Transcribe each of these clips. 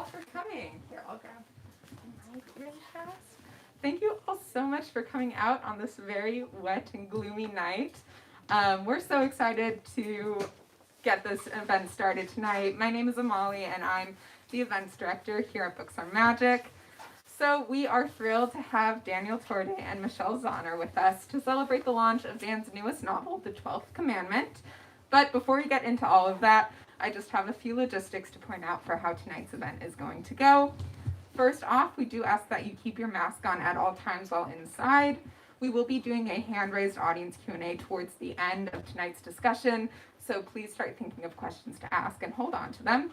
all for coming. Here, I'll grab the mic really fast. Thank you all so much for coming out on this very wet and gloomy night. We're so excited to get this event started tonight. My name is Amali, and I'm the events director here at Books Are Magic. So we are thrilled to have Daniel Torday and Michelle Zauner with us to celebrate the launch of Dan's newest novel, The 12th Commandment. But before we get into all of that, I just have a few logistics to point out for how tonight's event is going to go. First off, we do ask that you keep your mask on at all times while inside. We will be doing a hand-raised audience Q&A towards the end of tonight's discussion, so please start thinking of questions to ask and hold on to them.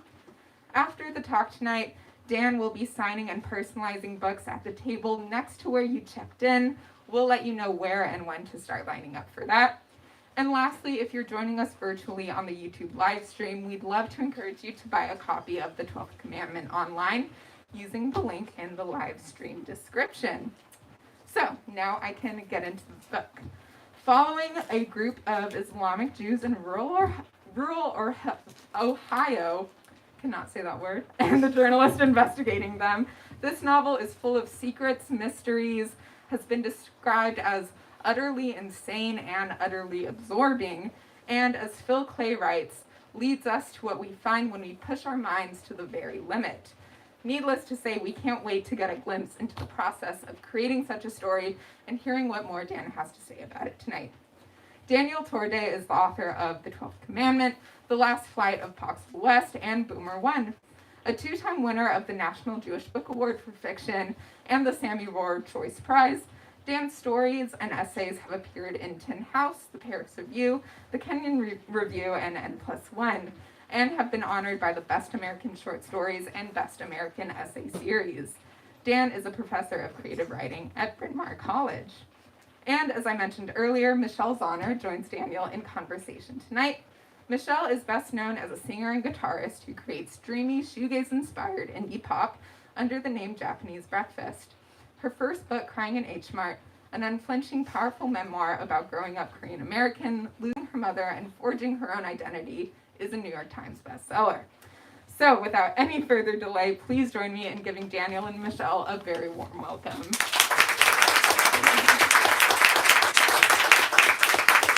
After the talk tonight, Dan will be signing and personalizing books at the table next to where you checked in. We'll let you know where and when to start lining up for that. And lastly, if you're joining us virtually on the YouTube live stream, we'd love to encourage you to buy a copy of The 12th Commandment online using the link in the live stream description. So now I can get into the book. Following a group of Islamic Jews in rural Ohio, cannot say that word, and the journalist investigating them. This novel is full of secrets, mysteries, has been described as utterly insane and utterly absorbing, and as Phil Clay writes, leads us to what we find when we push our minds to the very limit. Needless to say, we can't wait to get a glimpse into the process of creating such a story and hearing what more Dan has to say about it tonight. Daniel Torday is the author of The 12th Commandment, The Last Flight of Poxel West, and Boomer 1, a two-time winner of the National Jewish Book Award for Fiction and the Sammy Rohr Choice Prize. Dan's stories and essays have appeared in Tin House, The Paris Review, The Kenyon Review, and N+1, and have been honored by the Best American Short Stories and Best American Essay Series. Dan is a professor of creative writing at Bryn Mawr College. And as I mentioned earlier, Michelle Zauner joins Daniel in conversation tonight. Michelle is best known as a singer and guitarist who creates dreamy, shoegaze-inspired indie pop under the name Japanese Breakfast. Her first book, Crying in H Mart, an unflinching, powerful memoir about growing up Korean American, losing her mother, and forging her own identity, is a New York Times bestseller. So without any further delay, please join me in giving Daniel and Michelle a very warm welcome.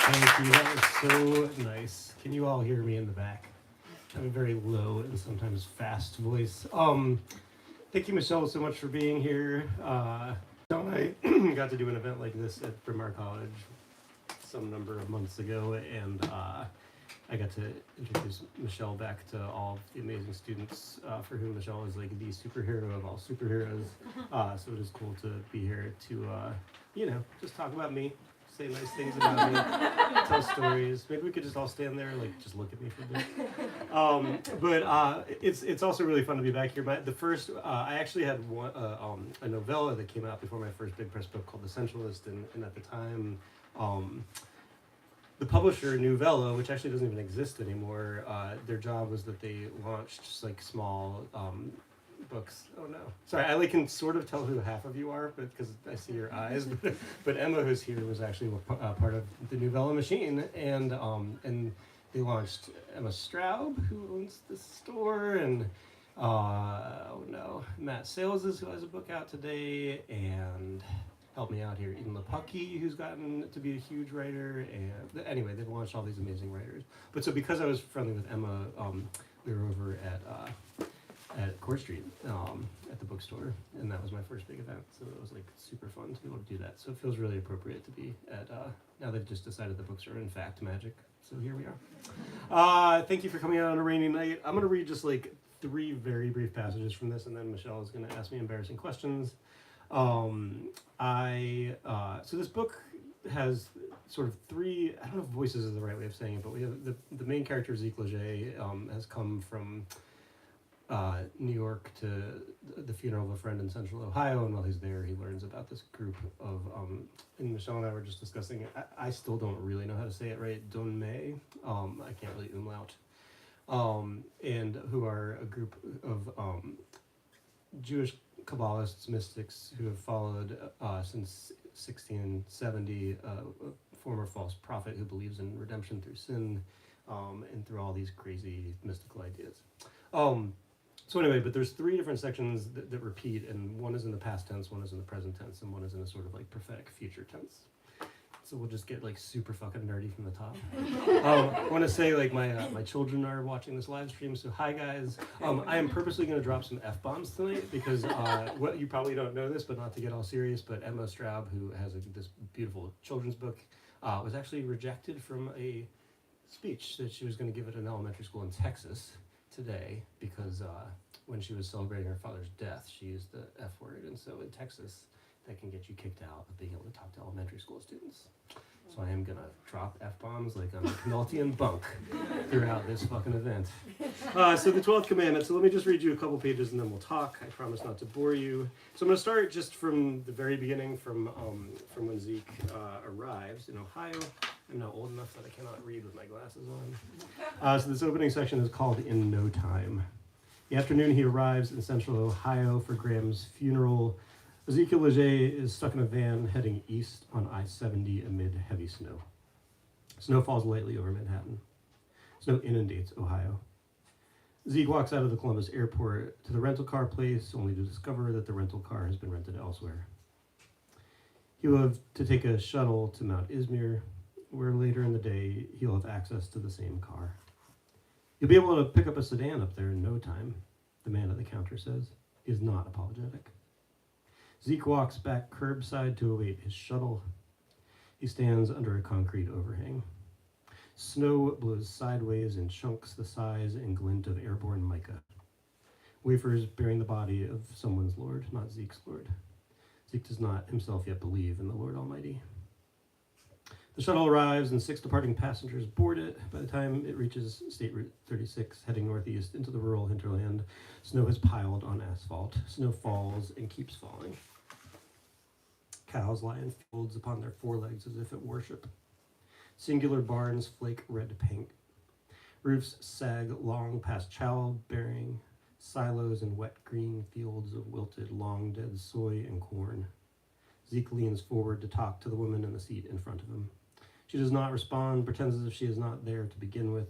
Thank you, that was so nice. Can you all hear me in the back? I have a very low and sometimes fast voice. Thank you, Michelle, so much for being here. John and I got to do an event like this at Bryn Mawr College some number of months ago, and I got to introduce Michelle back to all the amazing students for whom Michelle is like the superhero of all superheroes. So it is cool to be here to, just talk about me, say nice things about me, tell stories. Maybe we could just all stand there, like, just look at me for a bit. But it's also really fun to be back here. I actually had a novella that came out before my first big press book called The Centralist, and at the time, the publisher, Novella, which actually doesn't even exist anymore, their job was that they launched just like small books. Oh no, sorry, I can sort of tell who half of you are, but because I see your eyes. But Emma, who's here, was actually part of the Novella machine, and they launched Emma Straub, who owns the store, and Matt Sales who has a book out today, and help me out here, Eden LePucky, who's gotten to be a huge writer, and anyway, they've launched all these amazing writers. But so because I was friendly with Emma, we were over at Court Street at the bookstore, and that was my first big event, so it was like super fun to be able to do that. So it feels really appropriate to be at, now they've just decided the books are in fact magic, so here we are. Thank you for coming out on a rainy night. I'm going to read just like 3 very brief passages from this, and then Michelle is going to ask me embarrassing questions. So this book has sort of 3, I don't know if voices is the right way of saying it, but we have the main character, Zeke Leger, has come from New York to the funeral of a friend in Central Ohio, and while he's there, he learns about this group of, and Michelle and I were just discussing it, I still don't really know how to say it right, Donmei, I can't really umlaut, and who are a group of Jewish Kabbalists, mystics, who have followed since 1670 a former false prophet who believes in redemption through sin, and through all these crazy mystical ideas. So anyway, but there's three different sections that repeat, and one is in the past tense, one is in the present tense, and one is in a sort of like prophetic future tense. So we'll just get like super fucking nerdy from the top. I want to say like my children are watching this live stream, so hi guys. I am purposely going to drop some F-bombs tonight because what you probably don't know this, but not to get all serious, but Emma Straub, who has this beautiful children's book, was actually rejected from a speech that she was going to give at an elementary school in Texas today because when she was celebrating her father's death, she used the F word, and so in Texas, that can get you kicked out of being able to talk to elementary school students. So I am gonna drop F-bombs like I'm a Penaltian bunk throughout this fucking event. So the 12th commandment, so let me just read you a couple pages and then we'll talk. I promise not to bore you. So I'm gonna start just from the very beginning, from when Zeke arrives in Ohio. I'm now old enough that I cannot read with my glasses on. So this opening section is called In No Time. The afternoon he arrives in central Ohio for Graham's funeral. Ezekiel Leger is stuck in a van heading east on I-70 amid heavy snow. Snow falls lightly over Manhattan. Snow inundates Ohio. Zeke walks out of the Columbus airport to the rental car place only to discover that the rental car has been rented elsewhere. He will have to take a shuttle to Mount Izmir, where later in the day he'll have access to the same car. You'll be able to pick up a sedan up there in no time, the man at the counter says. He is not apologetic. Zeke walks back curbside to await his shuttle. He stands under a concrete overhang. Snow blows sideways in chunks the size and glint of airborne mica. Wafers bearing the body of someone's Lord, not Zeke's Lord. Zeke does not himself yet believe in the Lord Almighty. The shuttle arrives and 6 departing passengers board it. By the time it reaches State Route 36, heading northeast into the rural hinterland, snow has piled on asphalt. Snow falls and keeps falling. Cows lie in fields upon their forelegs as if at worship. Singular barns flake red paint. Roofs sag long past childbearing, silos and wet green fields of wilted, long-dead soy and corn. Zeke leans forward to talk to the woman in the seat in front of him. She does not respond, pretends as if she is not there to begin with.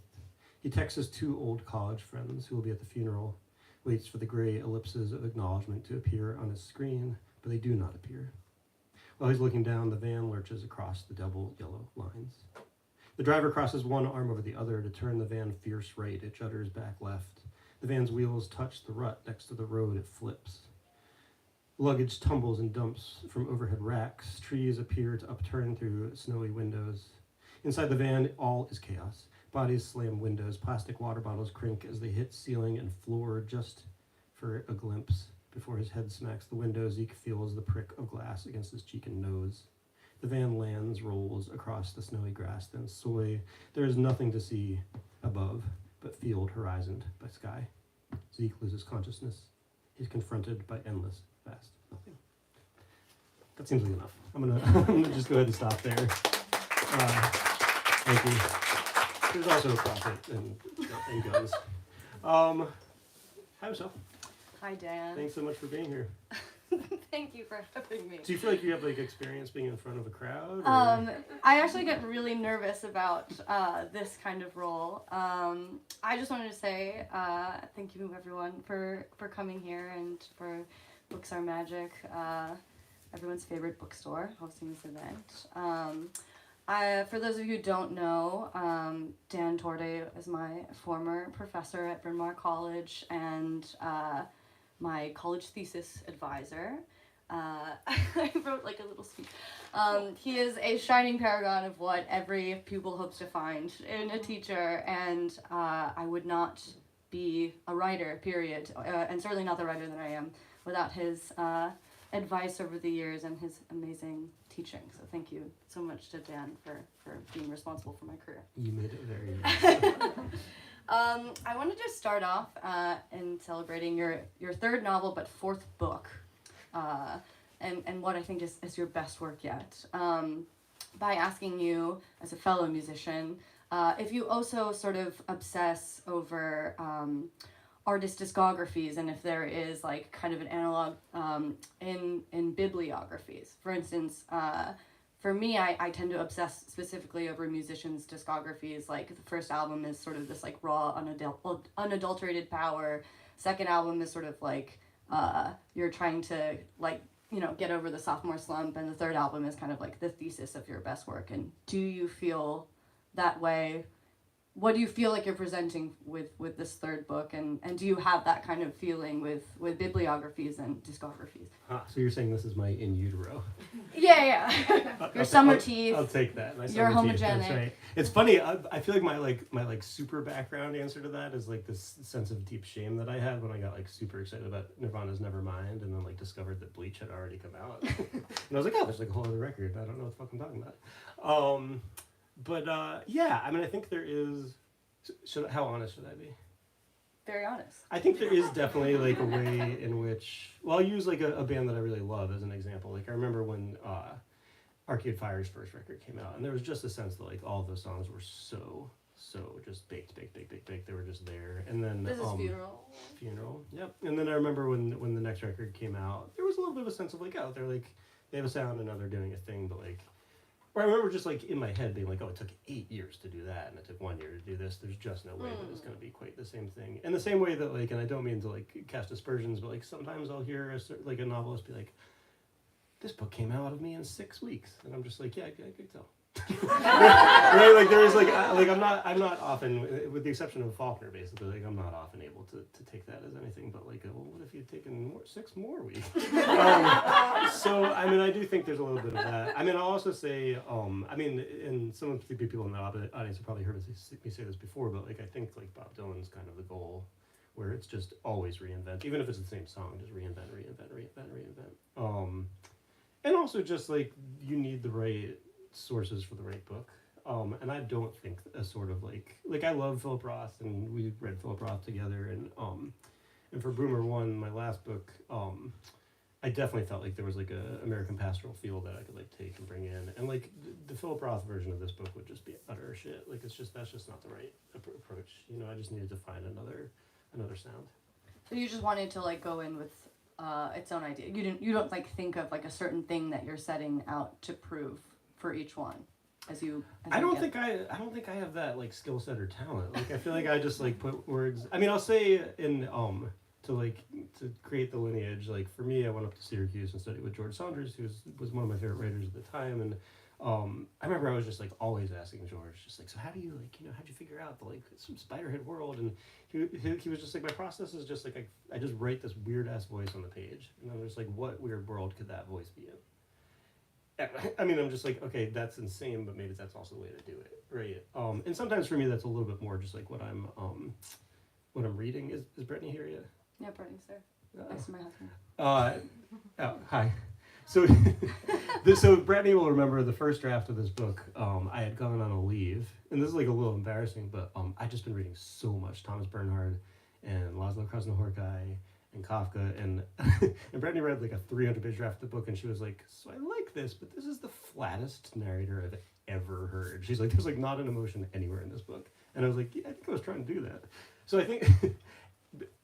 He texts his 2 old college friends who will be at the funeral, waits for the gray ellipses of acknowledgement to appear on his screen, but they do not appear. While he's looking down, the van lurches across the double yellow lines. The driver crosses one arm over the other to turn the van fierce right. It judders back left. The van's wheels touch the rut next to the road. It flips. Luggage tumbles and dumps from overhead racks. Trees appear to upturn through snowy windows. Inside the van, all is chaos. Bodies slam windows. Plastic water bottles crink as they hit ceiling and floor just for a glimpse. Before his head smacks the window, Zeke feels the prick of glass against his cheek and nose. The van lands, rolls across the snowy grass, then soy. There is nothing to see above but field horizoned by sky. Zeke loses consciousness. He's confronted by endless, vast nothing. That seems like enough. I'm gonna just go ahead and stop there. Thank you. There's also a profit in guns. Hi, Michelle. Hi, Dan. Thanks so much for being here. Thank you for having me. Do you feel like you have like experience being in front of a crowd? Or? I actually get really nervous about this kind of role. I just wanted to say thank you everyone for coming here and for Books Are Magic, everyone's favorite bookstore, hosting this event. For those of you who don't know, Dan Torday is my former professor at Bryn Mawr College and my college thesis advisor. I wrote like a little speech. He is a shining paragon of what every pupil hopes to find in a teacher, and I would not be a writer, period, and certainly not the writer that I am, without his advice over the years and his amazing teaching. So thank you so much to Dan for being responsible for my career. You made it very nice. I wanted to start off in celebrating your third novel, but fourth book, and what I think is your best work yet, by asking you, as a fellow musician, if you also sort of obsess over artist discographies, and if there is like kind of an analog in bibliographies. For instance, for me, I tend to obsess specifically over musicians' discographies. Like the first album is sort of this like raw, unadulterated power. second album is sort of like you're trying to like, you know, get over the sophomore slump, and the third album is kind of like the thesis of your best work. And do you feel that way? What do you feel like you're presenting with this third book, and do you have that kind of feeling with bibliographies and discographies? So you're saying this is my in utero? Yeah. Your summer teeth. I'll take that. My You're summer teeth, homogenic. that's right. It's funny. I feel like my super background answer to that is like this sense of deep shame that I had when I got like super excited about Nirvana's Nevermind, and then like discovered that Bleach had already come out, and I was like, oh, there's like a whole other record. I don't know what the fuck I'm talking about. But yeah, I mean, I think there is. How honest should I be? Very honest. I think there is definitely like a way in which, well, I'll use like a band that I really love as an example. Like I remember when Arcade Fire's first record came out, and there was just a sense that like all of those songs were so just baked. They were just there. And then This is Funeral. Yep. And then I remember when the next record came out, there was a little bit of a sense of like, oh, they're like, they have a sound and now they're doing a thing, but like, or I remember just like in my head being like, oh, it took 8 years to do that, and it took 1 year to do this. There's just no way that it's going to be quite the same thing. And the same way that like, and I don't mean to like cast aspersions, but like sometimes I'll hear like a novelist be like, this book came out of me in 6 weeks, and I'm just like, yeah, I could tell. Right? Like there is like I'm not often, with the exception of Faulkner, basically, like I'm not often able to take that as anything but like, well, what if you'd taken 6 more weeks? So I mean, I do think there's a little bit of that. I mean, I'll also say, I mean, and some of the people in the audience have probably heard me say this before, but like I think like Bob Dylan's kind of the goal, where it's just always reinvent, even if it's the same song, just reinvent. And also just like you need the right sources for the right book. And I don't think a sort of like I love Philip Roth, and we read Philip Roth together, and for Boomer 1, my last book, I definitely felt like there was like a American pastoral feel that I could like take and bring in, and like the Philip Roth version of this book would just be utter shit. Like that's just not the right approach. You know, I just needed to find another sound. So you just wanted to like go in with its own idea. You don't like think of like a certain thing that you're setting out to prove for each one I don't think I have that like skill set or talent. Like I feel like I just like put words. I mean, I'll say in to create the lineage, like for me, I went up to Syracuse and studied with George Saunders, who was one of my favorite writers at the time, and I remember I was just like always asking George, just like, so how do you like, you know, how'd you figure out the like some Spiderhead world? And he was just like, my process is just like I just write this weird ass voice on the page, and I'm just like, what weird world could that voice be in? I mean, I'm just like, okay, that's insane, but maybe that's also the way to do it, right? And sometimes for me, that's a little bit more just like what I'm reading. Is Brittany here yet? Yeah, Brittany's there. Next to my husband. Oh, hi. So, so Brittany will remember the first draft of this book. I had gone on a leave, and this is like a little embarrassing, but I'd just been reading so much Thomas Bernhard and Laszlo Krasznahorkai and Kafka, and Brittany read like a 300-page draft of the book, and she was like, so I like this, but this is the flattest narrator I've ever heard. She's like, there's like not an emotion anywhere in this book. And I was like, yeah, I think I was trying to do that. So I think,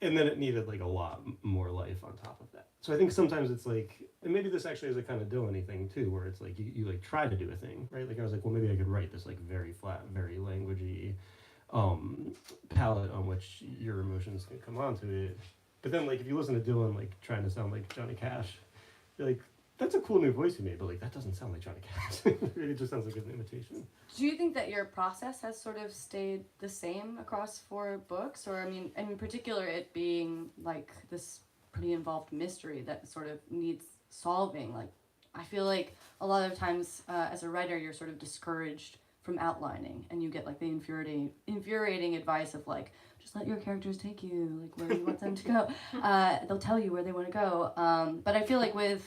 and then it needed like a lot more life on top of that. So I think sometimes it's like, and maybe this actually is a kind of Dylan-y thing too, where it's like you like try to do a thing, right? Like I was like, well, maybe I could write this like very flat, very languagey palette on which your emotions can come onto it. But then, like, if you listen to Dylan, like, trying to sound like Johnny Cash, you're like, that's a cool new voice he made, but, like, that doesn't sound like Johnny Cash. It just sounds like an imitation. Do you think that your process has sort of stayed the same across 4 books? Or, I mean, in particular, it being, like, this pretty involved mystery that sort of needs solving. Like, I feel like a lot of times, as a writer, you're sort of discouraged from outlining, and you get, like, the infuriating advice of, like, just let your characters take you, like, where you want them to go. They'll tell you where they want to go. But I feel like with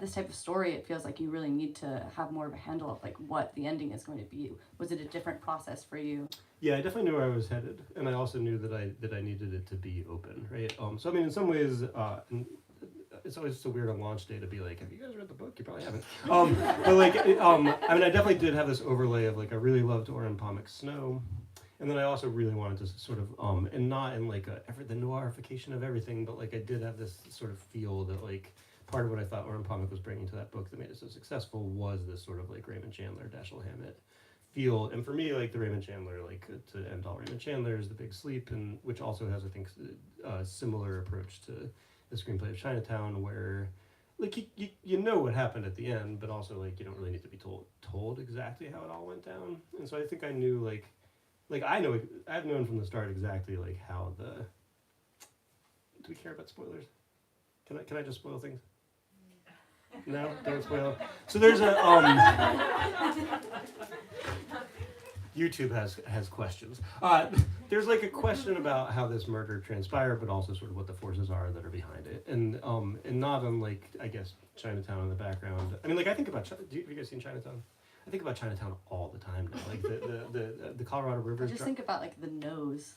this type of story, it feels like you really need to have more of a handle of, like, what the ending is going to be. Was it a different process for you? Yeah, I definitely knew where I was headed, and I also knew that I needed it to be open, right? So, I mean, in some ways, it's always so weird on launch day to be like, have you guys read the book? You probably haven't. But, like, I mean, I definitely did have this overlay of, like, I really loved Orhan Pamuk's Snow. And then I also really wanted to sort of, and not in like the noirification of everything, but like I did have this sort of feel that like part of what I thought Orhan Pamuk was bringing to that book that made it so successful was this sort of like Raymond Chandler, Dashiell Hammett feel, and for me, like the Raymond Chandler, like to end all Raymond Chandler is The Big Sleep, and which also has, I think, a similar approach to the screenplay of Chinatown, where like you know what happened at the end, but also like you don't really need to be told exactly how it all went down. And so I think I knew like I've known from the start exactly like how the. Do we care about spoilers? Can I just spoil things? No, don't spoil. So there's a YouTube has questions. There's like a question about how this murder transpired, but also sort of what the forces are that are behind it, and not unlike I guess Chinatown in the background. I mean, like I think about. Have you guys seen Chinatown? I think about Chinatown all the time now. Like the Colorado River. I just think about like the nose.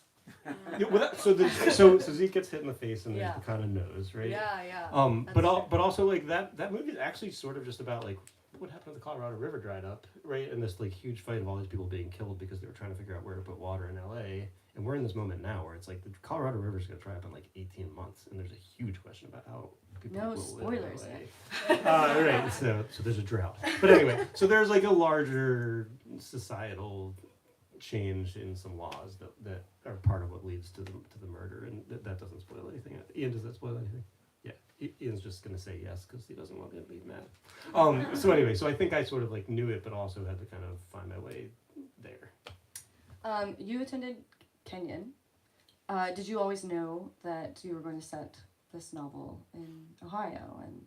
Yeah, well, so Zeke gets hit in the face and there's the kind of nose, right? Yeah. But also like that movie is actually sort of just about like what happened to the Colorado River dried up, right? And this like huge fight of all these people being killed because they were trying to figure out where to put water in LA. And we're in this moment now where it's like the Colorado River is going to dry up in like 18 months, and there's a huge question about how people No will spoilers live in LA. Right. So there's a drought. But anyway, so there's like a larger societal change in some laws that are part of what leads to the murder, and that doesn't spoil anything. Ian, does that spoil anything? Yeah, Ian's just gonna say yes because he doesn't want me to be mad. So anyway, so I think I sort of like knew it, but also had to kind of find my way there. You attended Kenyon. Did you always know that you were going to set this novel in Ohio, and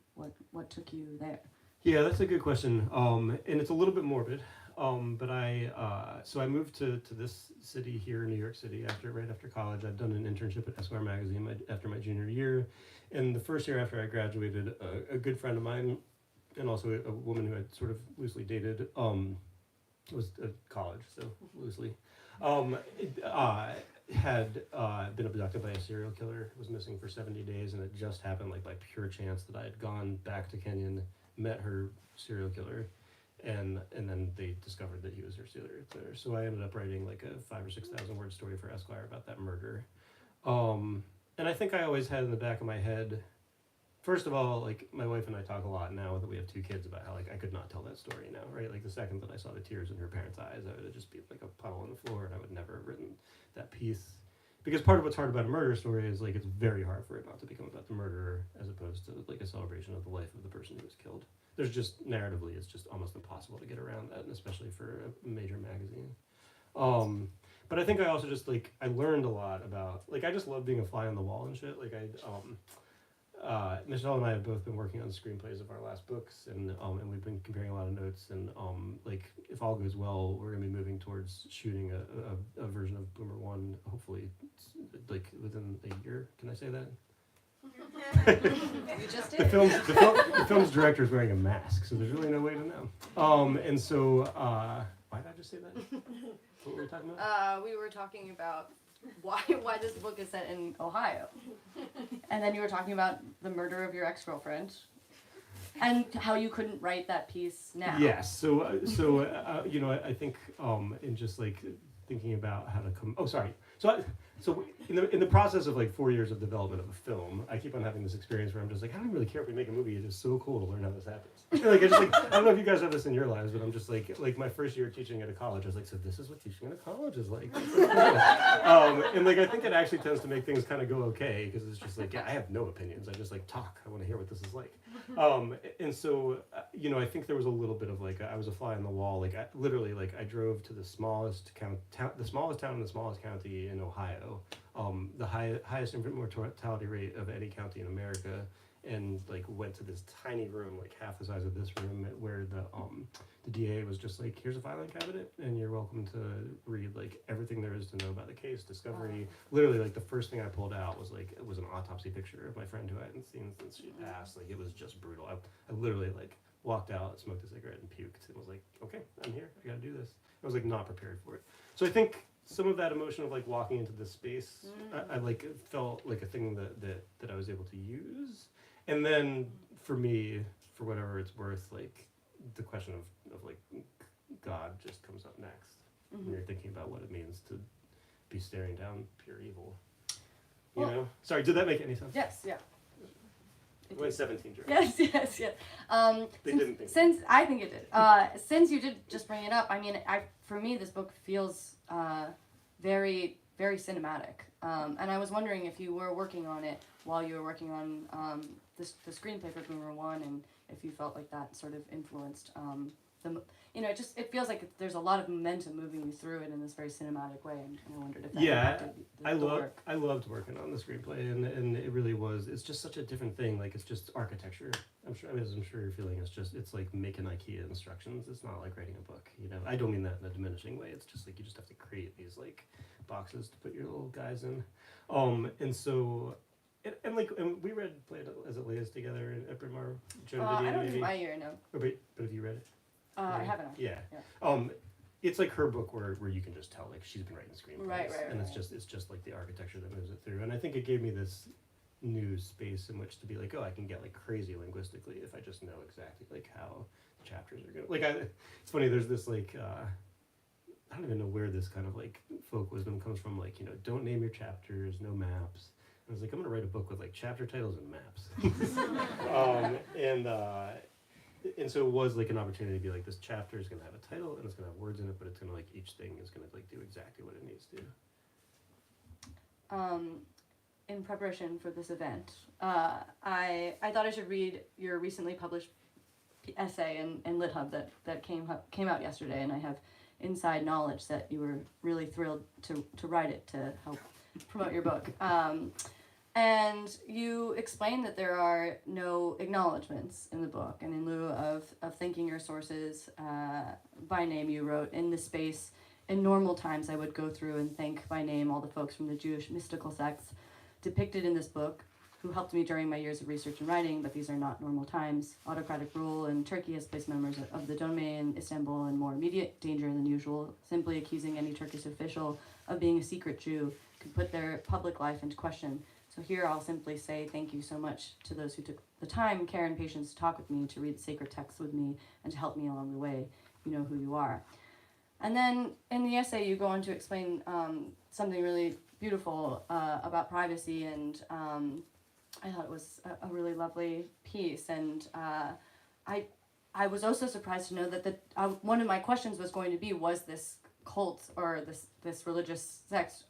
what took you there? Yeah, that's a good question, and it's a little bit morbid. But I moved to this city here in New York City right after college. I'd done an internship at Esquire magazine after my junior year, and the first year after I graduated, a good friend of mine, and also a woman who I'd sort of loosely dated, was at college, so loosely, had been abducted by a serial killer. Was missing for 70 days, and it just happened like by pure chance that I had gone back to Kenyon, met her serial killer. And then they discovered that he was her serial killer. So I ended up writing like a 5,000 or 6,000 word story for Esquire about that murder. And I think I always had in the back of my head, first of all, like my wife and I talk a lot now that we have 2 kids about how like I could not tell that story now, right? Like the second that I saw the tears in her parents' eyes, I would just be like a puddle on the floor, and I would never have written that piece. Because part of what's hard about a murder story is like it's very hard for it not to become about the murderer as opposed to like a celebration of the life of the person who was killed. There's just narratively, it's just almost impossible to get around that, and especially for a major magazine. But I think I also just like I learned a lot about like I just love being a fly on the wall and shit. Like Michelle and I have both been working on screenplays of our last books, and we've been comparing a lot of notes. And like if all goes well, we're gonna be moving towards shooting a version of Boomer 1, hopefully like within a year. Can I say that? You just did. The film's director is wearing a mask, so there's really no way to know. And so, why did I just say that? What were we talking about? We were talking about why this book is set in Ohio, and then you were talking about the murder of your ex-girlfriend, and how you couldn't write that piece now. Yes. So I think in just like thinking about how to come. Oh, sorry. So in the process of like 4 years of development of a film, I keep on having this experience where I'm just like, I don't really care if we make a movie. It's just so cool to learn how this happens. Like I don't know if you guys have this in your lives, but I'm just like my first year teaching at a college, I was like, so this is what teaching at a college is like. And like I think it actually tends to make things kind of go okay because it's just like, yeah, I have no opinions. I just like talk. I want to hear what this is like. And so I think there was a little bit of like I was a fly on the wall. Like I drove to the smallest town in the smallest county in Ohio, the highest infant mortality rate of any county in America, and like went to this tiny room, like half the size of this room, where the DA was just like, here's a filing cabinet, and you're welcome to read like everything there is to know about the case, discovery. Literally, like the first thing I pulled out was an autopsy picture of my friend who I hadn't seen since she passed. Like it was just brutal. I literally like walked out, smoked a cigarette, and puked, and was like, okay, I'm here. I got to do this. I was like not prepared for it. So I think some of that emotion of like walking into this space, I like felt like a thing that I was able to use. And then for me, for whatever it's worth, like the question of like God just comes up next when you're thinking about what it means to be staring down pure evil. You know? Sorry, did that make any sense? Yes, yeah. It went 17 direct. Yes. They didn't think. Since I think it did. Since you did just bring it up, I mean, for me this book feels very very cinematic. And I was wondering if you were working on it while you were working on the screenplay for Boomer One, and if you felt like that sort of influenced it feels like there's a lot of momentum moving you through it in this very cinematic way, and I wondered if that impacted the work. I loved working on the screenplay, and it really was. It's just such a different thing. Like, it's just architecture. I'm sure you're feeling. It's like making IKEA instructions. It's not like writing a book. I don't mean that in a diminishing way. It's just like you just have to create these like boxes to put your little guys in. And so. And we read Play It As It Lays together at Bryn Mawr. I don't do my year, no. But have you read it? I haven't. Yeah. It's like her book where you can just tell like she's been writing screenplays, right, and it's just like the architecture that moves it through. And I think it gave me this new space in which to be like, oh, I can get like crazy linguistically if I just know exactly like how the chapters are going. It's funny. There's this like I don't even know where this kind of like folk wisdom comes from. Like, don't name your chapters, no maps. I was like, I'm gonna write a book with like chapter titles and maps. And so it was like an opportunity to be like, this chapter is gonna have a title and it's gonna have words in it, but it's gonna like each thing is gonna like do exactly what it needs to. In preparation for this event, I thought I should read your recently published essay in LitHub that came out yesterday, and I have inside knowledge that you were really thrilled to write it to help promote your book. And you explain that there are no acknowledgments in the book, and in lieu of thanking your sources by name, you wrote, in this space, in normal times I would go through and thank by name all the folks from the Jewish mystical sects depicted in this book who helped me during my years of research and writing, but these are not normal times. Autocratic rule in Turkey has placed members of the Dome in Istanbul in more immediate danger than usual. Simply accusing any Turkish official of being a secret Jew could put their public life into question. So here I'll simply say thank you so much to those who took the time, care, and patience to talk with me, to read the sacred texts with me, and to help me along the way. You know who you are. And then in the essay you go on to explain something really beautiful about privacy, and I thought it was a really lovely piece. And I was also surprised to know that one of my questions was going to be, was this cult or this religious sect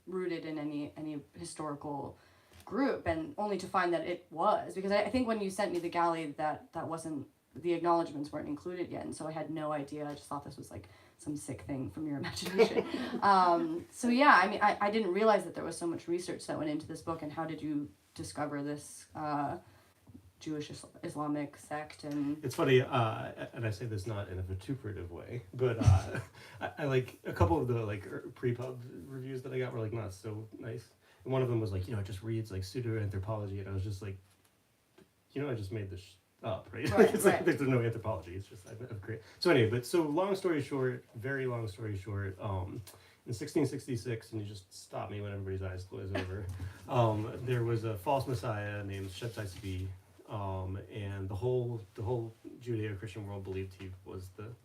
rooted in any historical group, and only to find that it was, because I think when you sent me the galley that wasn't, the acknowledgements weren't included yet, and so I had no idea. I just thought this was like some sick thing from your imagination. So yeah, I mean, I didn't realize that there was so much research that went into this book. And how did you discover this Jewish Islamic sect? And it's funny, and I say this not in a vituperative way, but I like a couple of the like pre-pub reviews that I got were like not so nice. And one of them was like, it just reads like pseudo-anthropology, and I was just like, I just made this up, right? It's like there's no anthropology. It's just I've created. So anyway, long story short, very long story short, in 1666, and you just stop me when everybody's eyes glaze over. There was a false messiah named Shabtai Tzvi. And the whole Judeo-Christian world believed he was the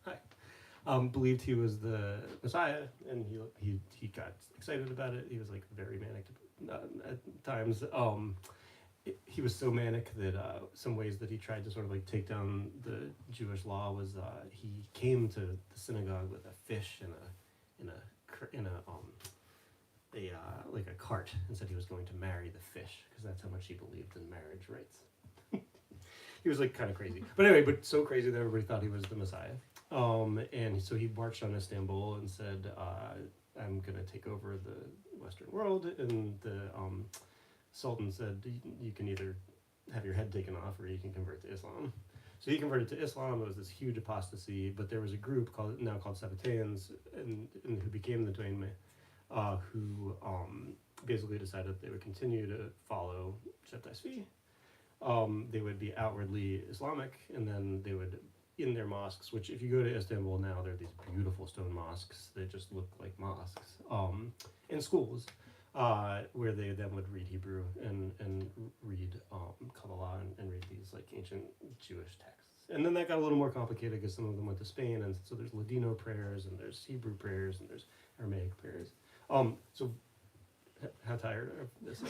Messiah, and he got excited about it. He was like very manic at times. He was so manic that some ways that he tried to sort of like take down the Jewish law was he came to the synagogue with a fish in a cart, and said he was going to marry the fish because that's how much he believed in marriage rights. He was like kind of crazy, but anyway, so crazy that everybody thought he was the Messiah. And so he marched on Istanbul and said, "I'm gonna take over the Western world." And the Sultan said, "You can either have your head taken off or you can convert to Islam." So he converted to Islam. It was this huge apostasy, but there was a group called Sabbateans, and who became the Dwayne, who basically decided they would continue to follow Shabtai Tzvi. They would be outwardly Islamic, and then they would, in their mosques, which if you go to Istanbul now, there are these beautiful stone mosques that just look like mosques, in schools, where they then would read Hebrew and read Kabbalah and read these like ancient Jewish texts. And then that got a little more complicated because some of them went to Spain, and so there's Ladino prayers, and there's Hebrew prayers, and there's Aramaic prayers. So how tired of this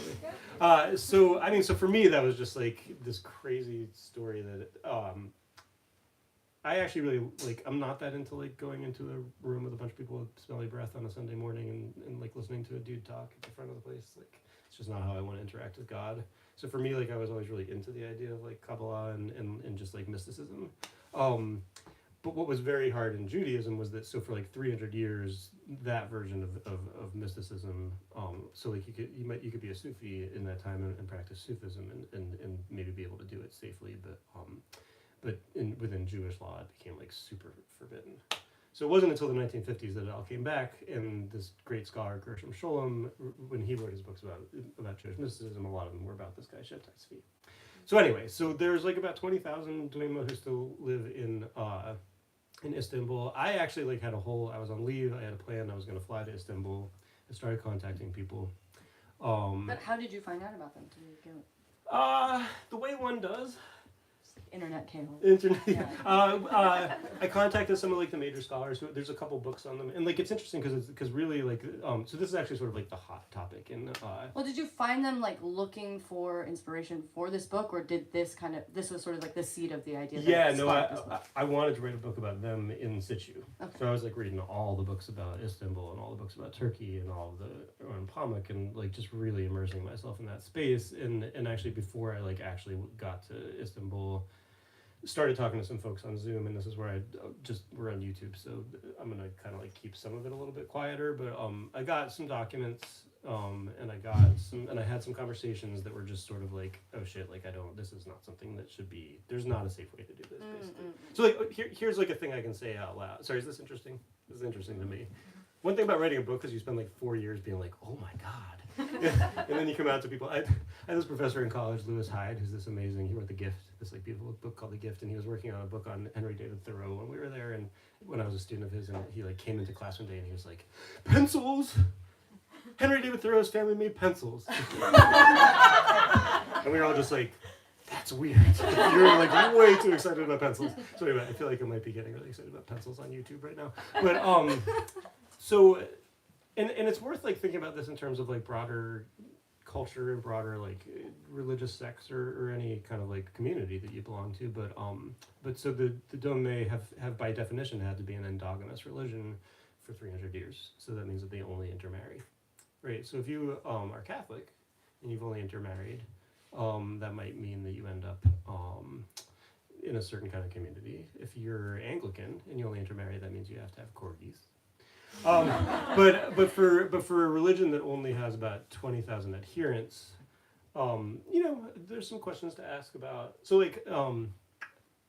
are we? So I mean, so for me, that was just like this crazy story that I actually really like. I'm not that into like going into a room with a bunch of people with smelly breath on a Sunday morning and like listening to a dude talk at the front of the place. Like, it's just not how I want to interact with God. So for me, like, I was always really into the idea of like Kabbalah and just like mysticism. But what was very hard in Judaism was that, so for like 300 years, that version of mysticism, so like you could be a Sufi in that time and practice Sufism and maybe be able to do it safely, but within Jewish law it became like super forbidden. So it wasn't until the 1950s that it all came back, and this great scholar Gershom Scholem, when he wrote his books about Jewish mysticism, a lot of them were about this guy Shabtai Tzvi. So anyway, so there's like about 20,000 Duema who still live in Istanbul. I actually like I was on leave. I had a plan. I was going to fly to Istanbul. I started contacting people. But how did you find out about them to begin with? The way one does. Internet cable. Yeah. I contacted some of like the major scholars. There's a couple books on them, and like it's interesting because really like so this is actually sort of like the hot topic in. Well, did you find them like looking for inspiration for this book, or did this was sort of like the seed of the idea? Yeah, no, I wanted to write a book about them in situ. Okay. So I was like reading all the books about Istanbul and all the books about Turkey and all the Pamuk and like just really immersing myself in that space. And actually before I like actually got to Istanbul, started talking to some folks on Zoom, and this is where we're on YouTube, so I'm gonna kind of like keep some of it a little bit quieter. But I got some documents, and I had some conversations that were just sort of like, oh shit, like this is not something that should be. There's not a safe way to do this. Basically. So like here's like a thing I can say out loud. Sorry, is this interesting? This is interesting to me. One thing about writing a book is you spend like 4 years being like, oh my god, and then you come out to people. I had this professor in college, Lewis Hyde, who's this amazing. He wrote The Gift, this like beautiful book called The Gift, and he was working on a book on Henry David Thoreau when we were there. And when I was a student of his, and he like came into class one day and he was like, pencils. Henry David Thoreau's family made pencils, and we were all just like, that's weird. You're like way too excited about pencils. So anyway, I feel like I might be getting really excited about pencils on YouTube right now. But so, and it's worth like thinking about this in terms of like broader culture and broader like religious sects or any kind of like community that you belong to. But so the Dome have by definition had to be an endogamous religion for 300 years. So that means that they only intermarry, right? So if you are Catholic and you've only intermarried, that might mean that you end up in a certain kind of community. If you're Anglican and you only intermarry, that means you have to have corgis. But for a religion that only has about 20,000 adherents, there's some questions to ask about. So like,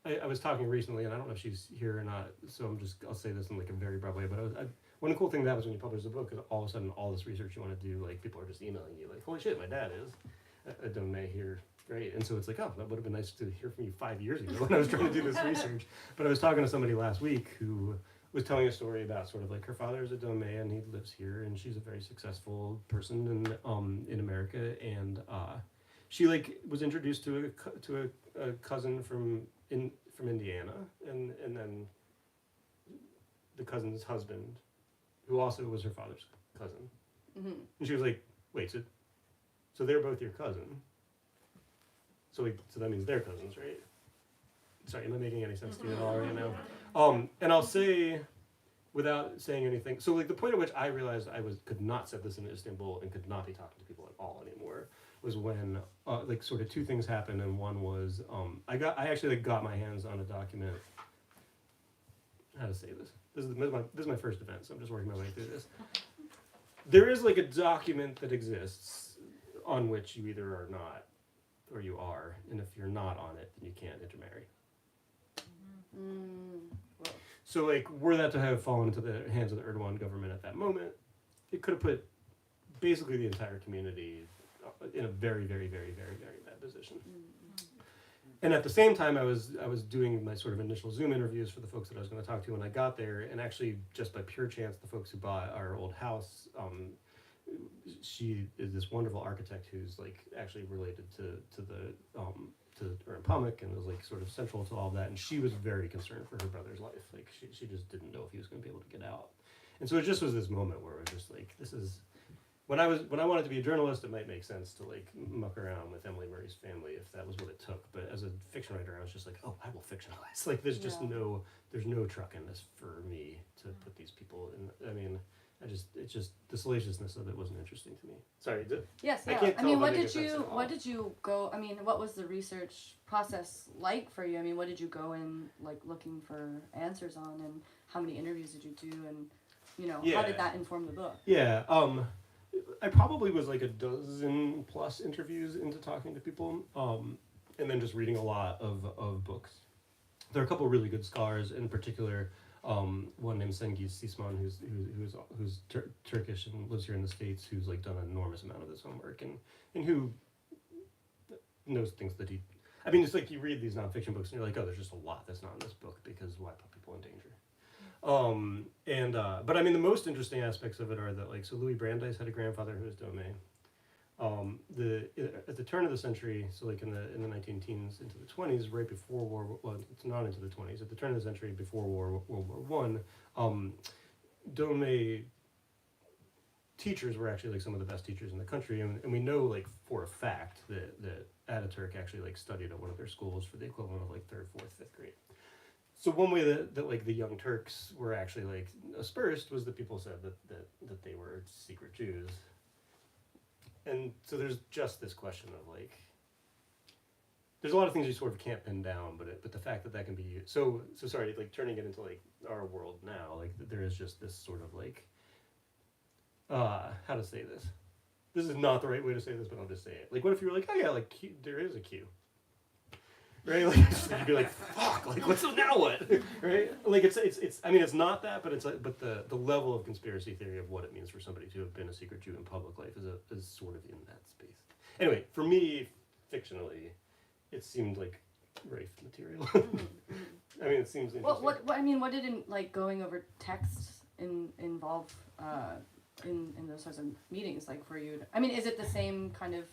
I was talking recently, and I don't know if she's here or not, so I'll say this in like a very broad way, but one cool thing that happens when you publish a book is all of a sudden all this research you want to do, like people are just emailing you like, holy shit, my dad is a Dome here. Great. And so it's like, oh, that would have been nice to hear from you 5 years ago when I was trying to do this research. But I was talking to somebody last week who was telling a story about sort of like her father is a Dome and he lives here, and she's a very successful person in America, and she like was introduced to a cousin from Indiana, and then the cousin's husband, who also was her father's cousin, and she was like, wait, so they're both your cousin. So that means they're cousins, right? Sorry, am I making any sense to you at all right now? And I'll say, without saying anything, so like the point at which I realized I could not set this in Istanbul and could not be talking to people at all anymore was when like sort of two things happened, and one was I actually like got my hands on a document. How to say this? This is my first event, so I'm just working my way through this. There is like a document that exists on which you either are not or you are, and if you're not on it, then you can't intermarry. So like, were that to have fallen into the hands of the Erdogan government at that moment, it could have put basically the entire community in a very, very, very, very, very bad position. And at the same time, I was doing my sort of initial Zoom interviews for the folks that I was going to talk to when I got there, and actually just by pure chance, the folks who bought our old house, she is this wonderful architect who's like actually related to Ern Pamuk and was like sort of central to all of that, and she was very concerned for her brother's life. Like she just didn't know if he was going to be able to get out, and so it just was this moment where it was just like, this is when I wanted to be a journalist, it might make sense to like muck around with Emily Murray's family if that was what it took. But as a fiction writer, I was just like, oh, I will fictionalize. Like there's just there's no truck in this for me to put these people in. I mean, it's just the salaciousness of it wasn't interesting to me. Sorry. Yes, yeah. I mean, what did you go? I mean, what was the research process like for you? I mean, what did you go in like looking for answers on, and how many interviews did you do, and how did that inform the book? Yeah. I probably was like a dozen plus interviews into talking to people, and then just reading a lot of books. There are a couple of really good scholars, in particular, one named Cengiz Sisman, who's Turkish and lives here in the States, who's like done an enormous amount of this homework, and who knows things that he. I mean, it's like you read these nonfiction books and you're like, oh, there's just a lot that's not in this book because why put people in danger? But I mean, the most interesting aspects of it are that, like, so Louis Brandeis had a grandfather who was Domé. At the turn of the century, so like in the 19-teens into the 20s, right before it's not into the 20s. At the turn of the century, before World War I, Domé teachers were actually like some of the best teachers in the country, and we know like for a fact that Ataturk actually like studied at one of their schools for the equivalent of like 3rd, 4th, 5th grade. So one way that like the Young Turks were actually like aspersed was that people said that they were secret Jews. And so there's just this question of like, there's a lot of things you sort of can't pin down, but the fact that can be so sorry, like turning it into like our world now, like there is just this sort of like, how to say this? This is not the right way to say this, but I'll just say it. Like, what if you were like, oh yeah, like Q, there is a Q. Right, like you'd be like, "Fuck!" Like, what's now? What? Right? Like, it's. I mean, it's not that, but it's like, but the level of conspiracy theory of what it means for somebody to have been a secret Jew in public life is sort of in that space. Anyway, for me, fictionally, it seemed like rife material. I mean, it seems interesting. Well, what did like going over texts involve in those sorts of meetings like for you? I mean, is it the same kind of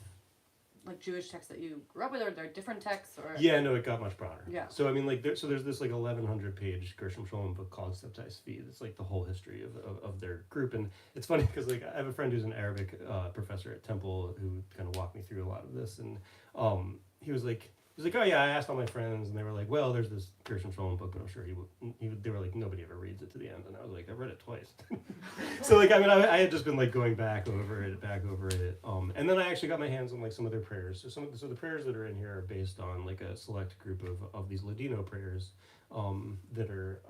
like Jewish texts that you grew up with, or are there different texts? Or yeah, no, it got much broader. Yeah. So I mean, like, there's this like 1,100-page Gershom Scholem book called Septai Svi. It's like the whole history of their group, and it's funny because like I have a friend who's an Arabic professor at Temple who kind of walked me through a lot of this, and he was like, oh yeah, I asked all my friends, and they were like, well, there's this Gershom Scholem book, but I'm sure they were like, nobody ever reads it to the end, and I was like, I read it twice. So like, I mean, I had just been like going back over it, and then I actually got my hands on like some of their prayers. So the prayers that are in here are based on like a select group of these Ladino prayers that are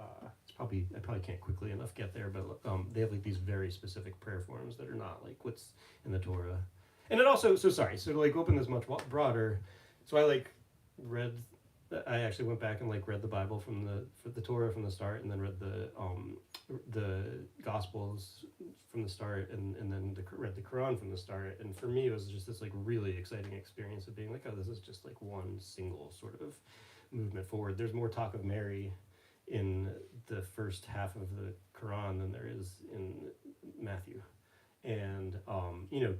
I probably can't quickly enough get there, but they have like these very specific prayer forms that are not like what's in the Torah, and it also so to like open this much broader. So I actually went back and like read the Bible from the Torah from the start, and then read the Gospels from the start, and then read the Quran from the start. And for me, it was just this like really exciting experience of being like, oh, this is just like one single sort of movement forward. There's more talk of Mary in the first half of the Quran than there is in Matthew, and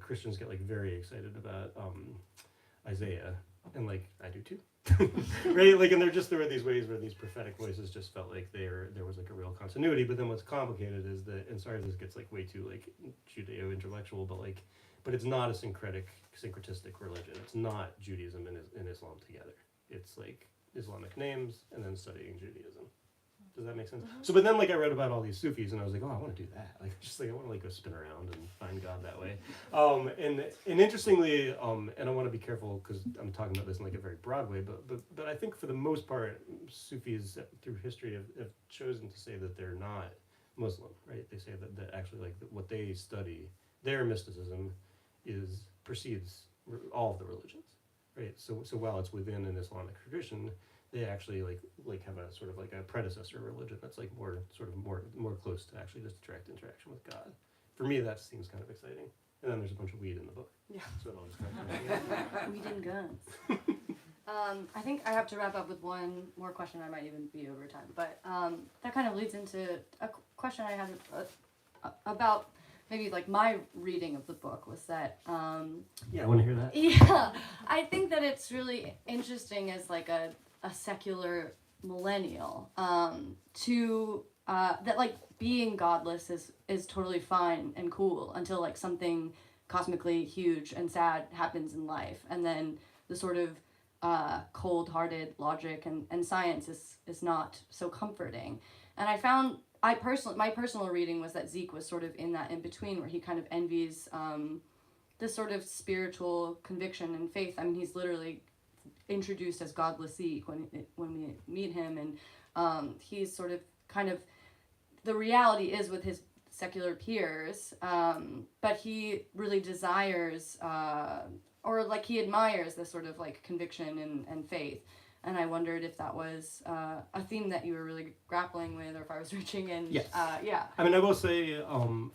Christians get like very excited about Isaiah. And like I do too, right? Like, and there were these ways where these prophetic voices just felt like there was like a real continuity. But then what's complicated is that, and sorry, this gets like way too like Judeo-intellectual, but it's not a syncretistic religion. It's not Judaism and Islam together. It's like Islamic names and then studying Judaism. Does that make sense? Mm-hmm. So, but then like I read about all these Sufis, and I was like, oh, I want to do that. Like, just like I want to like go spin around and find God that way. And interestingly, and I want to be careful because I'm talking about this in like a very broad way, but I think for the most part, Sufis through history have chosen to say that they're not Muslim, right? They say that actually like what they study, their mysticism, precedes all of the religions, right? So while it's within an Islamic tradition, they actually like have a sort of like a predecessor religion that's like more close to actually just direct interaction with God. For me, that seems kind of exciting. And then there's a bunch of weed in the book. Yeah. So it all just kind of weed and guns. I think I have to wrap up with one more question. I might even be over time, but that kind of leads into a question I had about maybe like my reading of the book was that. Yeah, I want to hear that. Yeah, I think that it's really interesting as like a secular millennial that like being godless is totally fine and cool until like something cosmically huge and sad happens in life, and then the sort of cold-hearted logic and science is not so comforting. And I found my personal reading was that Zeke was sort of in that in between, where he kind of envies this sort of spiritual conviction and faith. I mean, he's literally introduced as godless Zeke when we meet him, and he's sort of kind of, the reality is with his secular peers, but he really desires or like he admires this sort of like conviction and faith. And I wondered if that was a theme that you were really grappling with, or if I was reaching in. Yes. Yeah. I mean, I will say,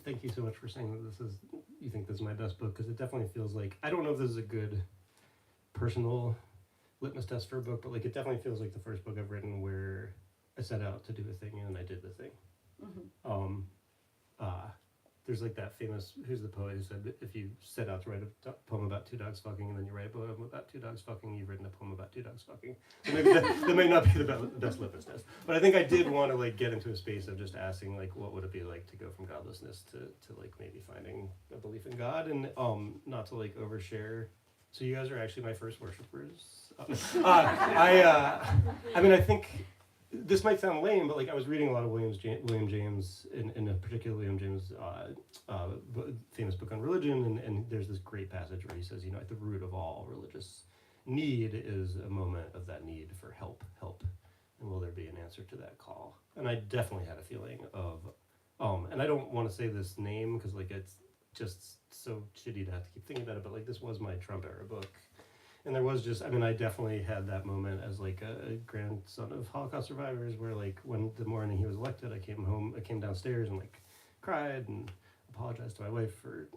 thank you so much for saying that you think this is my best book, because it definitely feels like, I don't know if this is a good personal litmus test for a book, but like it definitely feels like the first book I've written where I set out to do a thing and I did the thing. Mm-hmm. There's like that famous, who's the poet who said, if you set out to write a poem about two dogs fucking and then you write a poem about two dogs fucking, you've written a poem about two dogs fucking. So maybe that may not be the best litmus test. But I think I did want to like get into a space of just asking like, what would it be like to go from godlessness to like maybe finding a belief in God, and not to like overshare. So you guys are actually my first worshipers. I mean, I think this might sound lame, but like I was reading a lot of William James, in a particular William James famous book on religion, and there's this great passage where he says, you know, at the root of all religious need is a moment of that need for help, and will there be an answer to that call? And I definitely had a feeling of, and I don't want to say this name because like it's just so shitty to have to keep thinking about it, but like this was my Trump era book. And there was just, I mean, I definitely had that moment as like a grandson of Holocaust survivors where like when the morning he was elected, I came downstairs and like cried and apologized to my wife for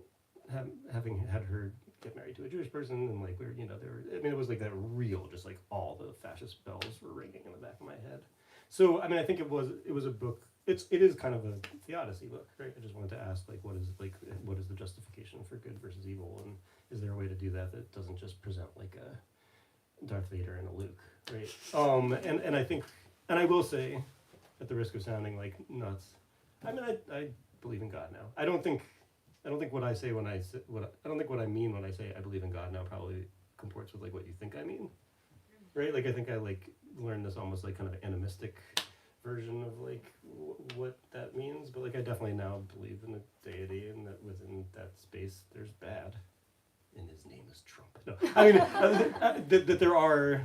having had her get married to a Jewish person. And like, we were, you know, I mean, it was like that real, just like all the fascist bells were ringing in the back of my head. So, I mean, I think it was a book, it is kind of a theodicy book, right? I just wanted to ask like, what is the justification for good versus evil? And is there a way to do that doesn't just present like a Darth Vader and a Luke, right? And I think, and I will say, at the risk of sounding like nuts, I mean, I believe in God now. I don't think what I say I don't think what I mean when I say I believe in God now probably comports with like what you think I mean, right? Like I think I like learned this almost like kind of animistic version of like what that means, but like I definitely now believe in a deity, and that within that space there's bad. And his name is Trump. No, I mean that there are,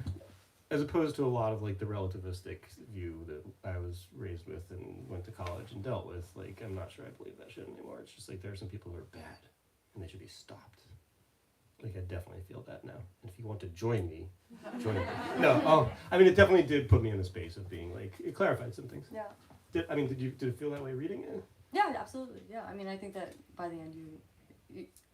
as opposed to a lot of like the relativistic view that I was raised with and went to college and dealt with. Like I'm not sure I believe that shit anymore. It's just like there are some people who are bad, and they should be stopped. Like I definitely feel that now. And if you want to join me, join me. No, I mean it definitely did put me in the space of being like it clarified some things. Yeah. Did it feel that way reading it? Yeah, absolutely. Yeah, I mean, I think that by the end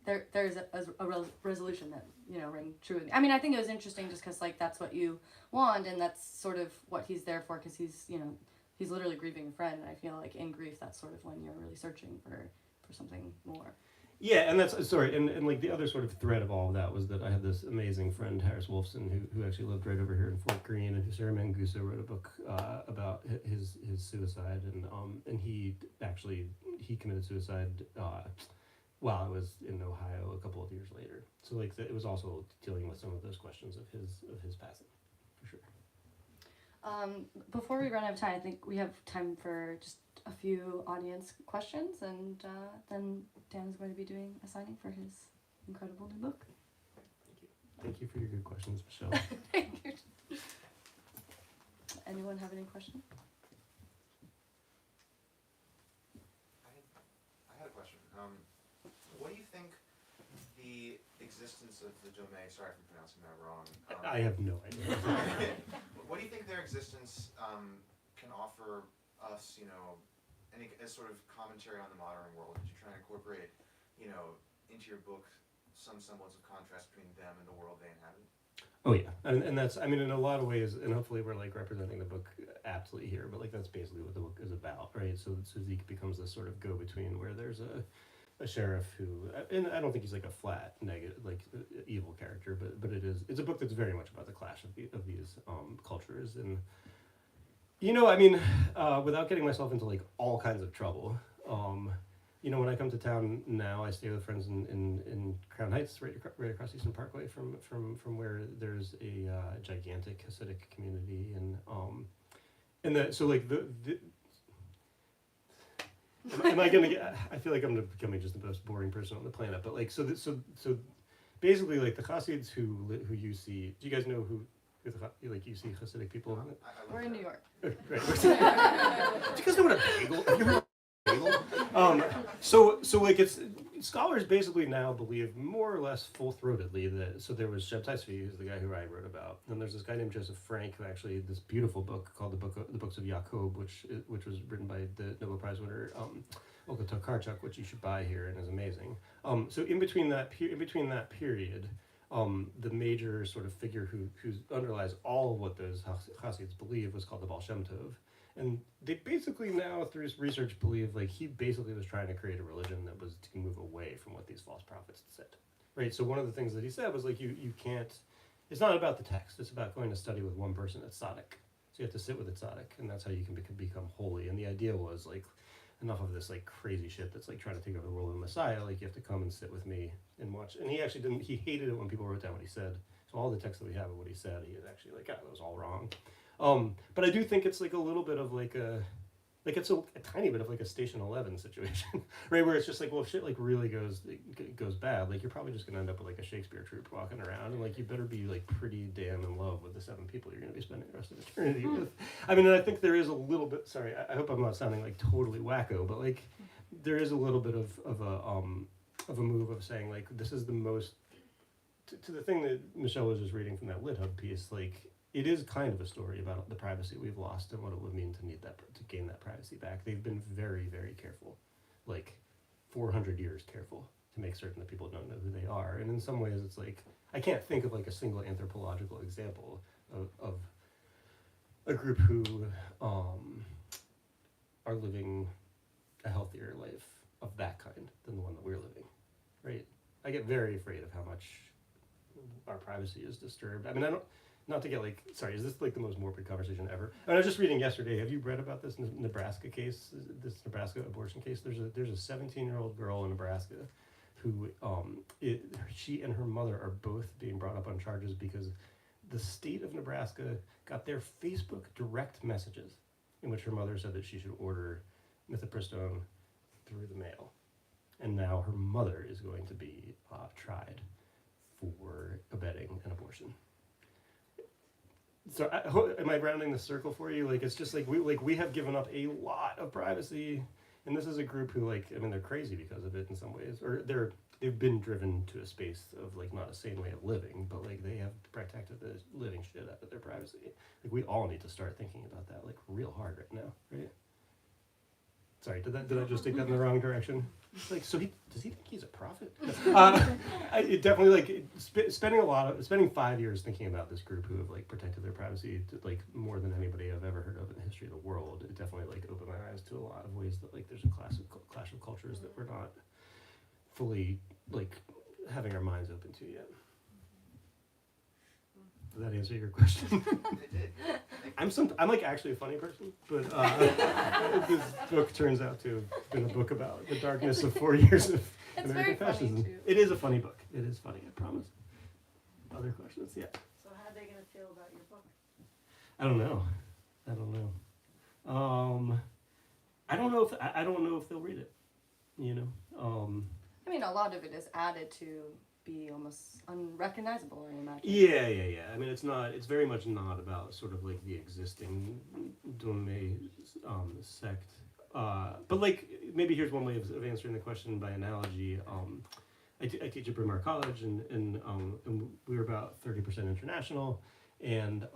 there's a resolution that, you know, rang true with me. I mean, I think it was interesting just because, like, that's what you want, and that's sort of what he's there for, because he's, you know, he's literally grieving a friend, and I feel like in grief, that's sort of when you're really searching for something more. Yeah, and that's, sorry, and like the other sort of thread of all of that was that I had this amazing friend, Harris Wolfson, who actually lived right over here in Fort Greene, and Sarah Mangusa wrote a book about his suicide, and he committed suicide while I was in Ohio a couple of years later. So like it was also dealing with some of those questions of his passing, for sure. Before we run out of time, I think we have time for just a few audience questions, and then Dan is going to be doing a signing for his incredible new book. Thank you for your good questions, Michelle. Thank you. Anyone have any questions? I had a question. What do you think the existence of the domain, sorry if I'm pronouncing that wrong. I have no idea. What do you think their existence can offer us, you know, any as sort of commentary on the modern world? Did you try and incorporate, you know, into your book some semblance of contrast between them and the world they inhabit? Oh yeah, and that's, I mean, in a lot of ways, and hopefully we're like representing the book aptly here, but like that's basically what the book is about, right? So Zeke becomes this sort of go-between where there's a sheriff who, and I don't think he's like a flat negative, like evil character, but it's a book that's very much about the clash of these cultures, and you know, I mean, without getting myself into like all kinds of trouble, when I come to town now, I stay with friends in Crown Heights, right across Eastern Parkway from where there's a gigantic Hasidic community, and that so like the am I gonna get? I feel like I'm becoming just the most boring person on the planet. But like, so basically, like the Hasids who you see. Do you guys know who like you see Hasidic people? We're in New York. Right. Do you guys know what a bagel? Have you heard of a bagel? So like it's scholars basically now believe more or less full-throatedly that so there was Sheb Tzvi, who's the guy who I wrote about, and there's this guy named Joseph Frank who actually this beautiful book called the Books of Yaakov, which was written by the Nobel Prize winner Olga Tokarczuk, which you should buy here and is amazing. So in between that period. The major sort of figure who underlies all of what those Hasids believe was called the Baal Shem Tov. And they basically now, through his research, believe like he basically was trying to create a religion that was to move away from what these false prophets said. Right? So one of the things that he said was like, you can't, it's not about the text, it's about going to study with one person at tzaddik. So you have to sit with a tzaddik, and that's how you can become holy. And the idea was like, enough of this like crazy shit that's like trying to take over the world of the Messiah, like you have to come and sit with me and watch. And he actually he hated it when people wrote down what he said. So all the text that we have of what he said, he was actually like, that was all wrong. But I do think it's like a little bit of like it's a tiny bit of like a Station 11 situation, right? Where it's just like, well, if shit like really goes bad, like you're probably just gonna end up with like a Shakespeare troupe walking around, and like you better be like pretty damn in love with the 7 people you're gonna be spending the rest of eternity with. I mean, and I think there is a little bit. Sorry, I hope I'm not sounding like totally wacko, but like there is a little bit of a move of saying like this is the most to the thing that Michelle was just reading from that LitHub piece, like. It is kind of a story about the privacy we've lost and what it would mean to gain that privacy back. They've been very, very careful, like 400 years careful to make certain that people don't know who they are. And in some ways, it's like I can't think of like a single anthropological example of a group who are living a healthier life of that kind than the one that we're living, right? I get very afraid of how much our privacy is disturbed. I mean, not to get like, sorry, is this like the most morbid conversation ever? I was just reading yesterday. Have you read about this Nebraska case? This Nebraska abortion case? There's a 17-year-old girl in Nebraska who she and her mother are both being brought up on charges because the state of Nebraska got their Facebook direct messages in which her mother said that she should order mifepristone through the mail, and now her mother is going to be tried for abetting an abortion. So am I rounding the circle for you? Like it's just like we have given up a lot of privacy, and this is a group who like I mean they're crazy because of it in some ways, or they've been driven to a space of like not a sane way of living, but like they have protected the living shit out of their privacy. Like we all need to start thinking about that like real hard right now, right? Sorry, did I just take that in the wrong direction? Like, so does he think he's a prophet? It definitely like spending 5 years thinking about this group who have like protected their privacy like more than anybody I've ever heard of in the history of the world. It definitely like opened my eyes to a lot of ways that like there's a clash of cultures that we're not fully like having our minds open to yet. Did that answer your question? It did. I'm like actually a funny person, but this book turns out to have been a book about the darkness of 4 years of It's American very funny, fascism. too. It is a funny book. It is funny, I promise. Other questions? Yeah. So how are they going to feel about your book? I don't know. I don't know if they'll read it. You know. I mean, a lot of it is added to be almost unrecognizable, I imagine. Yeah. I mean, it's very much not about sort of like the existing Dome sect. But like, maybe here's one way of answering the question by analogy. I teach at Bryn Mawr College, and we were about 30% international, and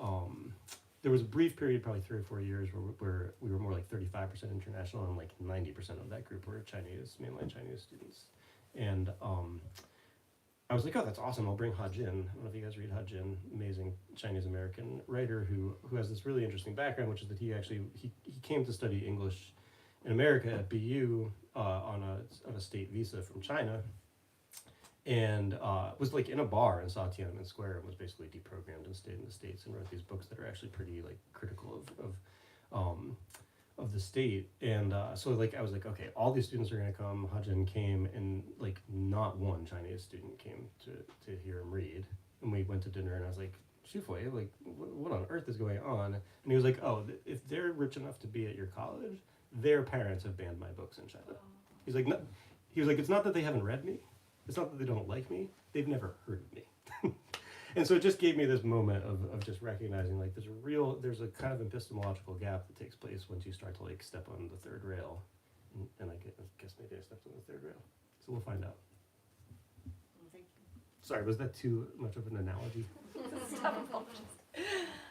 there was a brief period, probably 3 or 4 years, where we were more like 35% international, and like 90% of that group were mainland Chinese students. And I was like, oh, that's awesome. I'll bring Ha Jin. I don't know if you guys read Ha Jin, amazing Chinese American writer who has this really interesting background, which is that he came to study English in America at BU on a state visa from China, and was like in a bar and saw Tiananmen Square and was basically deprogrammed and stayed in the States and wrote these books that are actually pretty like critical of the state. And so like I was like, okay, all these students are gonna come. Hajin came, and like not one Chinese student came to hear him read. And we went to dinner, and I was like, Shufei, like what on earth is going on? And he was like, oh, if they're rich enough to be at your college, their parents have banned my books in China. He's like, no, he was like, it's not that they haven't read me, it's not that they don't like me, they've never heard of me. And so it just gave me this moment of just recognizing like there's a kind of epistemological gap that takes place once you start to like step on the third rail. And I guess maybe I stepped on the third rail. So we'll find out. Sorry, was that too much of an analogy?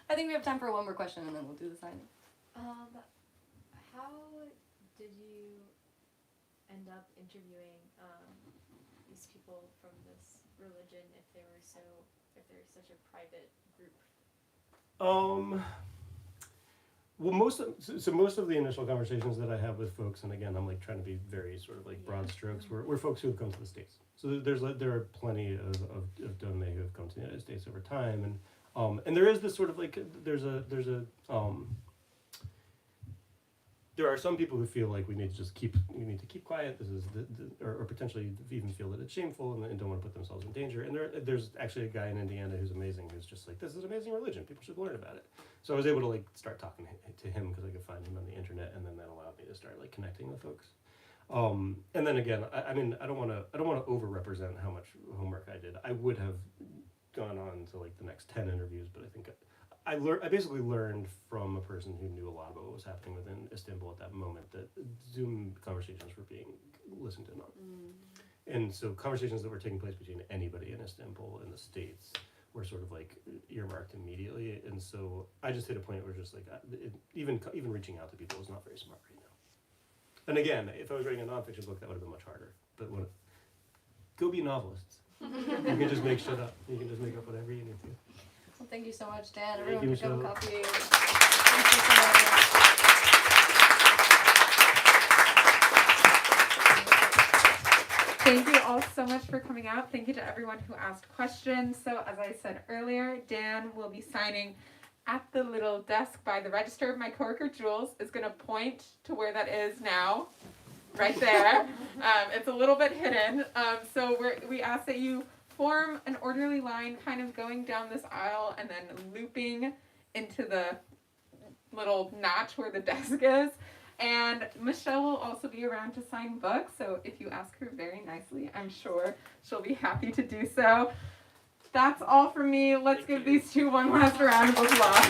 I think we have time for one more question, and then we'll do the signing. How did you end up interviewing these people from this religion if they're such a private group? Well, most of the initial conversations that I have with folks, and again, I'm like trying to be very sort of like broad strokes, were folks who have come to the States. So there are plenty of Donmei who have come to the United States over time, and there is this sort of like there are some people who feel like we need to keep quiet. This is or potentially even feel that it's shameful and don't want to put themselves in danger. And there's actually a guy in Indiana who's amazing, who's just like, this is an amazing religion. People should learn about it. So I was able to like start talking to him because I could find him on the internet, and then that allowed me to start like connecting with folks. And then again, I mean, I don't want to overrepresent how much homework I did. I would have gone on to like the next 10 interviews, but I think I basically learned from a person who knew a lot about what was happening within Istanbul at that moment that Zoom conversations were being listened in on. And so conversations that were taking place between anybody in Istanbul and the States were sort of like earmarked immediately. And so I just hit a point where just like even reaching out to people was not very smart right now. And again, if I was writing a nonfiction book, that would have been much harder. But go be novelists. You can just make shit up. You can just make up whatever you need to. Well, thank you so much, Dan. Thank Everyone you, pick up a Michelle. copy. Thank you so much. Thank you all so much for coming out. Thank you to everyone who asked questions. So as I said earlier, Dan will be signing at the little desk by the register. My coworker Jules is going to point to where that is now, right there. It's a little bit hidden. So we ask that you form an orderly line kind of going down this aisle and then looping into the little notch where the desk is. And Michelle will also be around to sign books, so if you ask her very nicely, I'm sure she'll be happy to do so. That's all from me. Let's give these two one last round of applause.